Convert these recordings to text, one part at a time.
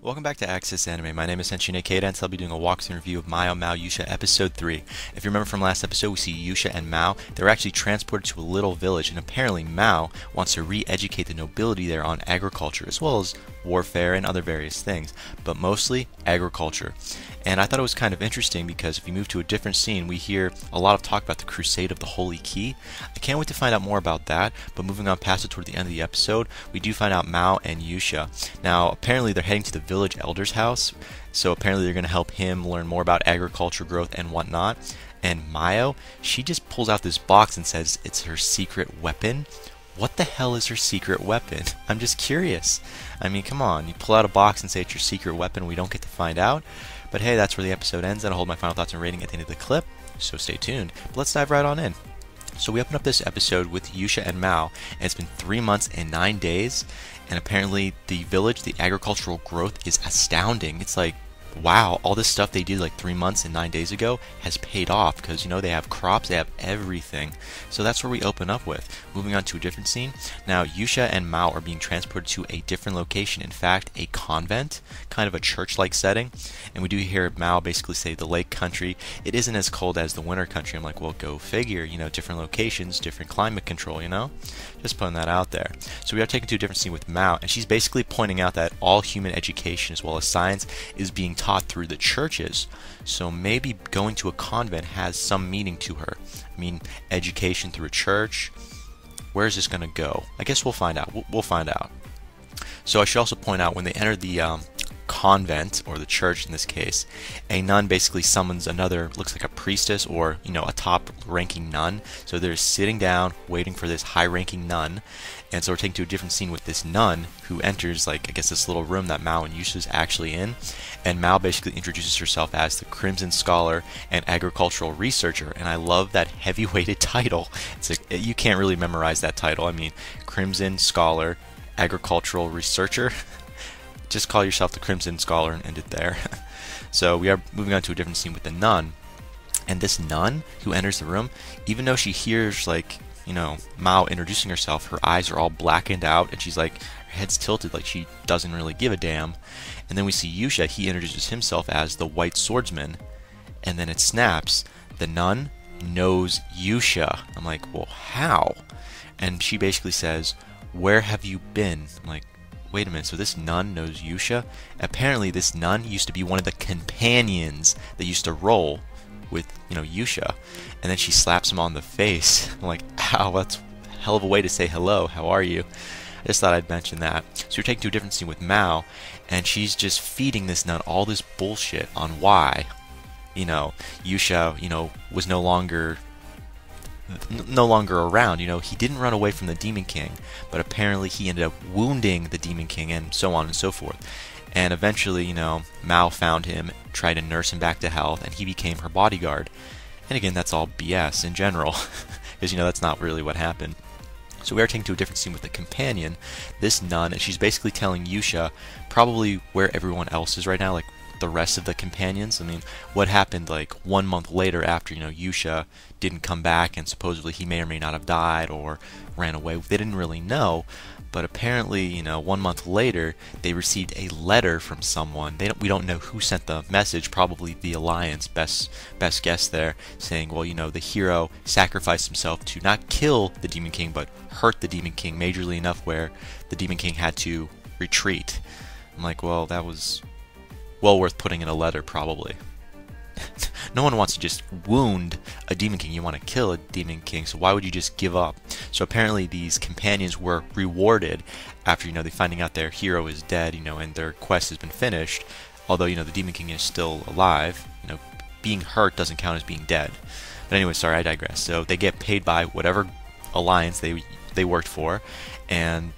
Welcome back to Access Anime. My name is Henshin Ikeda, and so I'll be doing a walkthrough review of Maoyuu Maou Yuusha Episode 3. If you remember from last episode, we see Yuusha and Mao. They're actually transported to a little village, and apparently Mao wants to re-educate the nobility there on agriculture, as well as warfare and other various things, but mostly agriculture. And I thought it was kind of interesting because if you move to a different scene, we hear a lot of talk about the Crusade of the Holy Key. I can't wait to find out more about that, but moving on past it toward the end of the episode, we do find out Mao and Yuusha. Now, apparently they're heading to the village elder's house, so apparently they're going to help him learn more about agriculture growth and whatnot. And Mao, she just pulls out this box and says it's her secret weapon. What the hell is her secret weapon? I'm just curious. I mean, come on, you pull out a box and say it's your secret weapon, we don't get to find out. But hey, that's where the episode ends, and I'll hold my final thoughts and rating at the end of the clip, so stay tuned. But let's dive right on in. So we open up this episode with Yuusha and Mao, and it's been 3 months and 9 days, and apparently the village, the agricultural growth is astounding. It's like, wow, all this stuff they did like 3 months and 9 days ago has paid off because, you know, they have crops, they have everything. So that's where we open up with. Moving on to a different scene. Now, Yuusha and Mao are being transported to a different location. In fact, a convent, kind of a church-like setting. And we do hear Mao basically say the lake country, it isn't as cold as the winter country. I'm like, well, go figure, you know, different locations, different climate control, you know? Just putting that out there. So we are taken to a different scene with Mao, and she's basically pointing out that all human education as well as science is being taught through the churches. So maybe going to a convent has some meaning to her. I mean, education through a church. Where is this going to go? I guess we'll find out. We'll find out. So I should also point out when they enter the convent, or the church in this case, a nun basically summons another, looks like a priestess or, you know, a top ranking nun. So they're sitting down waiting for this high ranking nun. And so we're taken to a different scene with this nun who enters, like, I guess this little room that Mao and Yuusha is actually in. And Mao basically introduces herself as the Crimson Scholar and Agricultural Researcher. And I love that heavy-weighted title. It's like, you can't really memorize that title. I mean, Crimson Scholar, Agricultural Researcher. Just call yourself the Crimson Scholar and end it there. So we are moving on to a different scene with the nun. And this nun who enters the room, even though she hears, like, you know, Mao introducing herself, her eyes are all blackened out, and she's like, her head's tilted like she doesn't really give a damn. And then we see Yuusha, he introduces himself as the White Swordsman, and then it snaps. The nun knows Yuusha. I'm like, well, how? And she basically says, where have you been? I'm like, wait a minute, so this nun knows Yuusha? Apparently this nun used to be one of the companions that used to roll with, you know, Yuusha. And then she slaps him on the face. I'm like, ow, that's a hell of a way to say hello, how are you? I just thought I'd mention that. So we're taken to a different scene with Mao, and she's just feeding this nun all this bullshit on why, you know, Yuusha, you know, was no longer around. You know, he didn't run away from the Demon King, but apparently he ended up wounding the Demon King, and so on and so forth. And eventually, you know, Mao found him, tried to nurse him back to health, and he became her bodyguard. And again, that's all BS in general, because, you know, that's not really what happened. So we are taken to a different scene with the companion, this nun, and she's basically telling Yuusha probably where everyone else is right now, like the rest of the companions. I mean, what happened like 1 month later after, you know, Yuusha didn't come back and supposedly he may or may not have died or ran away. They didn't really know, but apparently, you know, 1 month later they received a letter from someone. We don't know who sent the message, probably the Alliance, best guess there, saying, well, you know, the hero sacrificed himself to not kill the Demon King but hurt the Demon King majorly enough where the Demon King had to retreat. I'm like, well, that was well worth putting in a letter, probably. No one wants to just wound a Demon King. You want to kill a Demon King, so why would you just give up? So apparently these companions were rewarded after, you know, they finding out their hero is dead, you know, and their quest has been finished. Although, you know, the Demon King is still alive. You know, being hurt doesn't count as being dead. But anyway, sorry, I digress. So they get paid by whatever alliance they worked for, and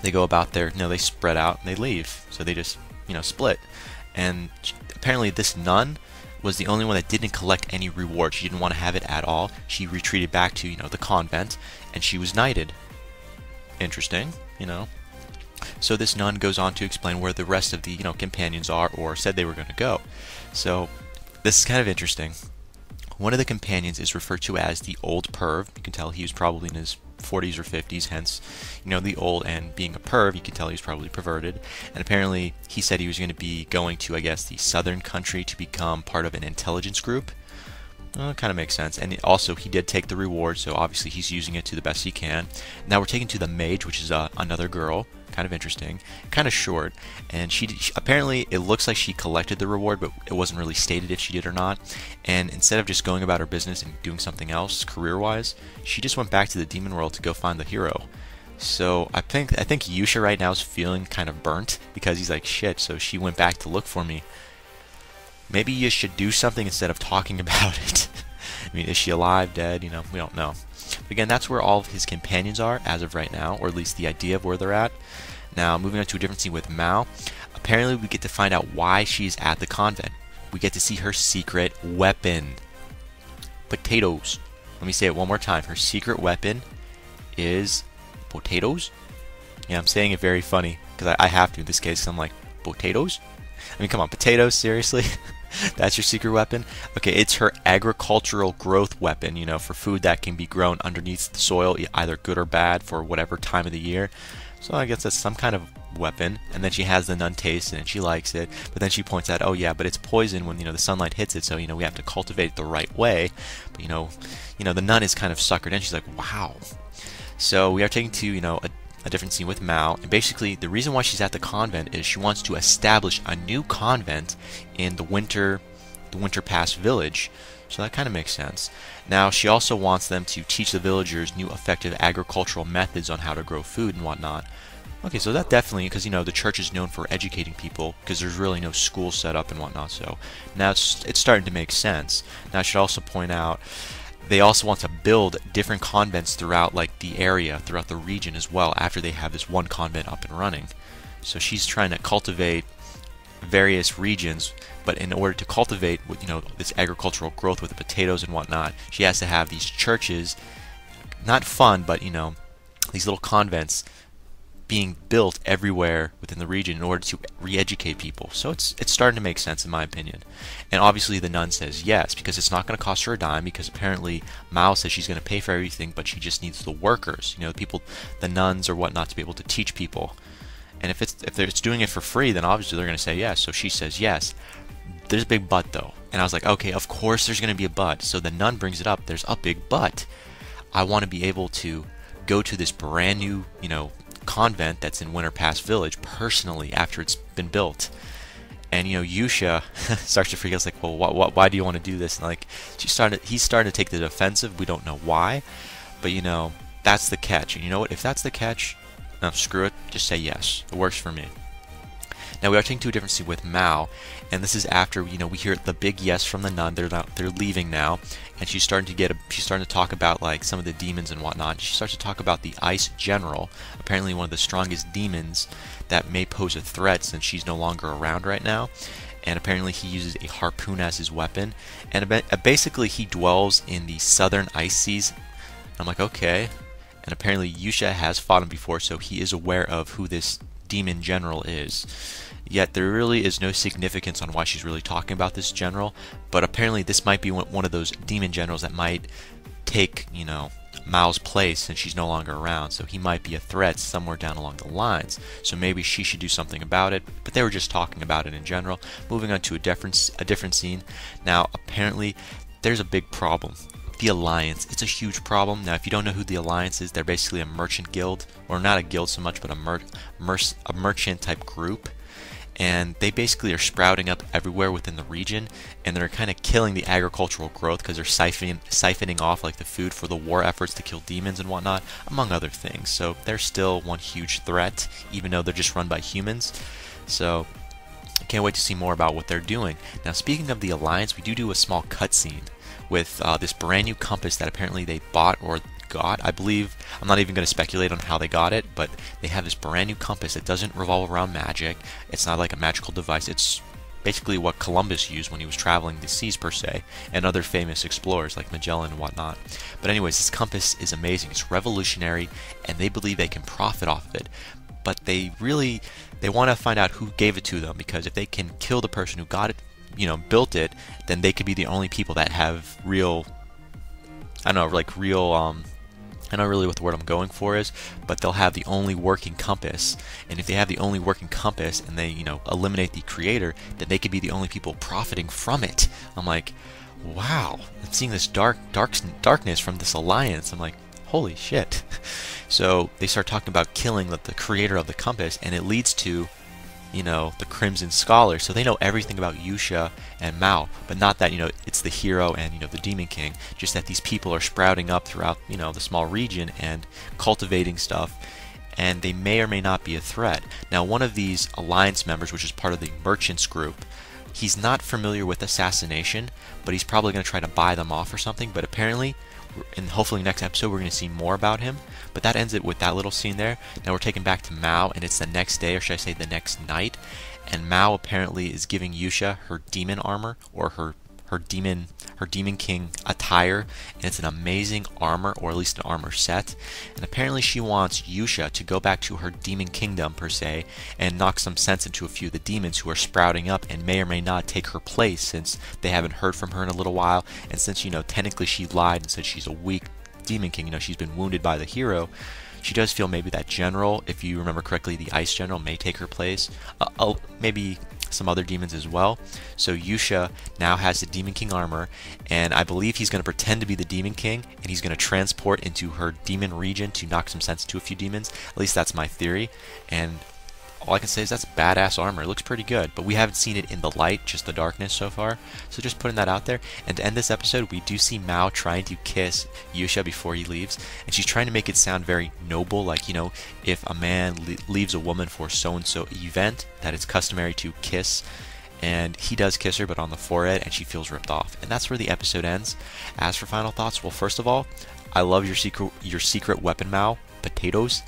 they go about their, you know, they spread out and they leave. So they just, you know, split. And apparently this nun was the only one that didn't collect any reward. She didn't want to have it at all. She retreated back to, you know, the convent, and she was knighted. Interesting, you know. So this nun goes on to explain where the rest of the, you know, companions are, or said they were going to go. So this is kind of interesting. One of the companions is referred to as the old perv. You can tell he was probably in his 40s or 50s, hence, the old, and being a perv, you can tell he was probably perverted. And apparently he said he was going to be going to, I guess, the southern country to become part of an intelligence group. Well, it kind of makes sense. And also, he did take the reward, so obviously he's using it to the best he can. Now we're taken to the mage, which is another girl. Kind of interesting, kind of short, and she apparently, it looks like she collected the reward, but it wasn't really stated if she did or not. And instead of just going about her business and doing something else career-wise, she just went back to the demon world to go find the hero. So I think Yuusha right now is feeling kind of burnt because he's like, shit, so she went back to look for me. Maybe you should do something instead of talking about it. I mean, is she alive, dead? We don't know. But again, that's where all of his companions are as of right now, or at least the idea of where they're at. Now, moving on to a different scene with Mao. Apparently, we get to find out why she's at the convent. We get to see her secret weapon. Potatoes. Let me say it one more time. Her secret weapon is potatoes. Yeah, I'm saying it very funny because I have to in this case. I'm like, potatoes? I mean, come on, potatoes? Seriously? That's your secret weapon? Okay, it's her agricultural growth weapon, for food that can be grown underneath the soil, either good or bad, for whatever time of the year. So I guess that's some kind of weapon. And then she has the nun taste it, and she likes it. But then she points out, oh yeah, but it's poison when, the sunlight hits it, so, we have to cultivate it the right way. But, the nun is kind of suckered in. She's like, wow. So we are taken to, a different scene with Mao, and basically the reason why she's at the convent is she wants to establish a new convent in the Winter Pass village. So that kind of makes sense. Now she also wants them to teach the villagers new effective agricultural methods on how to grow food and whatnot. Okay, so that definitely, because the church is known for educating people, because there's really no school set up and whatnot. So now it's starting to make sense. Now I should also point out, they also want to build different convents throughout the area, throughout the region as well, after they have this one convent up and running. So she's trying to cultivate various regions, but in order to cultivate this agricultural growth with the potatoes and whatnot, she has to have these churches, not fun, but these little convents being built everywhere within the region in order to re-educate people. So it's starting to make sense in my opinion. And obviously the nun says yes, because it's not going to cost her a dime, because apparently Mao says she's going to pay for everything, but she just needs the workers, the people, the nuns or whatnot, to be able to teach people. And if it's doing it for free, then obviously they're going to say yes. So she says yes. There's a big but though. And I was like, okay, of course there's going to be a but. So the nun brings it up. There's a big but. I want to be able to go to this brand new, convent that's in Winter Pass Village personally after it's been built. And Yuusha starts to freak out. It's like, well, why do you want to do this? And he's starting to take the defensive. We don't know why, but that's the catch. And you know what? If that's the catch, no, screw it. Just say yes. It works for me. Now we are taking to a different scene with Mao, and this is after we hear the big yes from the nun. They're leaving now, and she's starting to talk about some of the demons and whatnot. She starts to talk about the Ice General, apparently one of the strongest demons that may pose a threat since she's no longer around right now. And apparently he uses a harpoon as his weapon, and basically he dwells in the southern ice seas. I'm like, okay. And apparently Yuusha has fought him before, so he is aware of who this demon general is. Yet there really is no significance on why she's really talking about this general, but apparently this might be one of those demon generals that might take, Mao's place since she's no longer around, so he might be a threat somewhere down along the lines. So maybe she should do something about it, but they were just talking about it in general. Moving on to a different scene. Now apparently there's a big problem. The Alliance. It's a huge problem. Now, if you don't know who the Alliance is, they're basically a merchant guild, or not a guild so much, but a merchant type group. And they basically are sprouting up everywhere within the region, and they're kind of killing the agricultural growth because they're siphoning off the food for the war efforts to kill demons and whatnot, among other things. So they're still one huge threat, even though they're just run by humans. So I can't wait to see more about what they're doing. Now, speaking of the Alliance, we do a small cutscene with this brand new compass that apparently they bought or got. I believe, I'm not even going to speculate on how they got it, but they have this brand new compass that doesn't revolve around magic. It's not like a magical device. It's basically what Columbus used when he was traveling the seas per se, and other famous explorers like Magellan and whatnot. But anyways, this compass is amazing. It's revolutionary, and they believe they can profit off of it. But they want to find out who gave it to them, because if they can kill the person who got it, built it, then they could be the only people that have real, I don't know really what the word I'm going for is, but they'll have the only working compass. And if they have the only working compass and they, eliminate the creator, then they could be the only people profiting from it. I'm like, wow, I'm seeing this darkness from this alliance. I'm like, holy shit. So they start talking about killing the creator of the compass, and it leads to the Crimson Scholar. So they know everything about Yuusha and Mao, but not that, it's the hero and, the Demon King, just that these people are sprouting up throughout, the small region and cultivating stuff, and they may or may not be a threat. Now, one of these alliance members, which is part of the merchants group, he's not familiar with assassination, but he's probably going to try to buy them off or something, but apparently, and hopefully next episode we're going to see more about him. But that ends it with that little scene there. Now we're taken back to Mao, and it's the next day, or should I say the next night, and Mao apparently is giving Yuusha her demon armor, or her demon king attire, and it's an amazing armor, or at least an armor set. And apparently she wants Yuusha to go back to her demon kingdom per se and knock some sense into a few of the demons who are sprouting up and may or may not take her place, since they haven't heard from her in a little while, and since technically she lied and said she's a weak demon king, she's been wounded by the hero. She does feel maybe that general, if you remember correctly, the ice general may take her place. Maybe some other demons as well. So Yuusha now has the Demon King armor, and I believe he's going to pretend to be the Demon King, and he's going to transport into her demon region to knock some sense into a few demons. At least that's my theory, and all I can say is that's badass armor. It looks pretty good, but we haven't seen it in the light, just the darkness so far. So just putting that out there. And to end this episode, we do see Mao trying to kiss Yuusha before he leaves, and she's trying to make it sound very noble, like, if a man leaves a woman for so-and-so event, that it's customary to kiss. And he does kiss her, but on the forehead, and she feels ripped off. And that's where the episode ends. As for final thoughts, well, first of all, I love your secret weapon, Mao. Potatoes.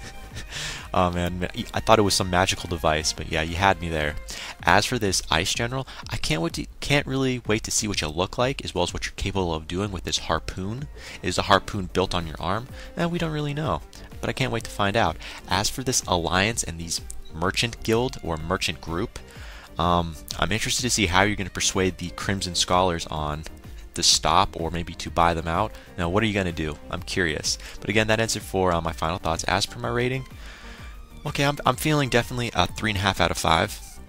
Oh man, I thought it was some magical device, but yeah, you had me there. As for this Ice General, I can't really wait to see what you look like, as well as what you're capable of doing with this harpoon. Is a harpoon built on your arm? We don't really know, but I can't wait to find out. As for this alliance and these merchant guild or merchant group, I'm interested to see how you're going to persuade the Crimson Scholars on to stop, or maybe to buy them out. Now, what are you going to do? I'm curious. But again, that ends it for my final thoughts. As per my rating, okay, I'm feeling definitely a 3.5 out of 5.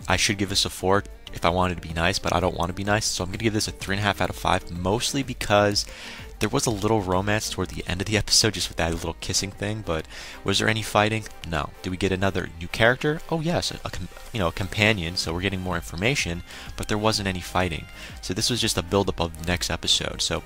I should give this a 4 if I wanted to be nice, but I don't want to be nice, so I'm going to give this a 3.5 out of 5, mostly because there was a little romance toward the end of the episode, just with that little kissing thing, but was there any fighting? No. Did we get another new character? Oh yes, a companion, so we're getting more information, but there wasn't any fighting. So this was just a build-up of the next episode. So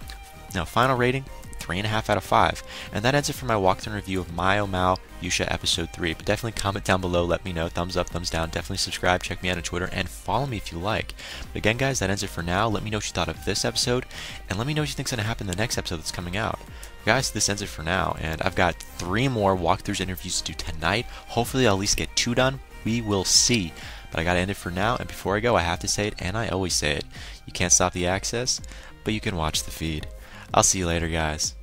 now, final rating, 3.5 out of 5. And that ends it for my walkthrough review of Maoyuu Maou Yuusha episode 3. But definitely comment down below, let me know, thumbs up, thumbs down, definitely subscribe, check me out on Twitter, and follow me if you like. But again, guys, that ends it for now. Let me know what you thought of this episode, and let me know what you think's going to happen in the next episode that's coming out. Guys, this ends it for now, and I've got 3 more walkthroughs interviews to do tonight. Hopefully I'll at least get 2 done. We will see. But I gotta end it for now, and before I go, I have to say it, and I always say it. You can't stop the access, but you can watch the feed. I'll see you later, guys.